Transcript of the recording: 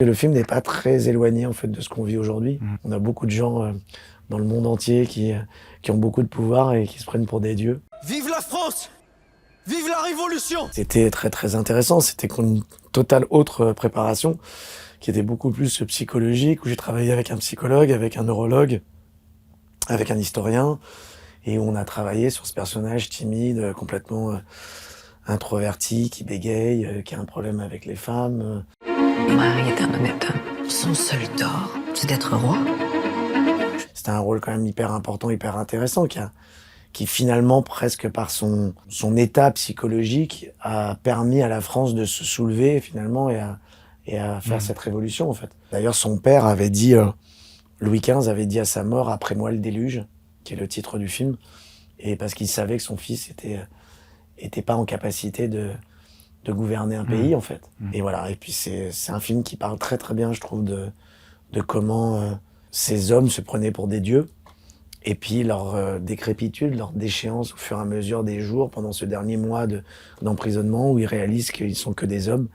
Le film n'est pas très éloigné en fait de ce qu'on vit aujourd'hui. On a beaucoup de gens dans le monde entier qui ont beaucoup de pouvoir et qui se prennent pour des dieux. Vive la France! Vive la Révolution! C'était très très intéressant, c'était une totale autre préparation qui était beaucoup plus psychologique, où j'ai travaillé avec un psychologue, avec un neurologue, avec un historien, et on a travaillé sur ce personnage timide, complètement introverti, qui bégaye, qui a un problème avec les femmes. Mon mari est un honnête homme. Son seul tort, c'est d'être roi. C'était un rôle quand même hyper important, hyper intéressant, qui finalement, presque par son état psychologique, a permis à la France de se soulever finalement et à faire cette révolution en fait. D'ailleurs, son père avait dit, Louis XV avait dit à sa mort « Après moi le déluge », qui est le titre du film, et parce qu'il savait que son fils était pas en capacité de gouverner un pays en fait. Et voilà, et puis c'est un film qui parle très très bien, je trouve, de comment ces hommes se prenaient pour des dieux, et puis leur décrépitude, leur déchéance au fur et à mesure des jours pendant ce dernier mois d'emprisonnement où ils réalisent qu'ils sont que des hommes.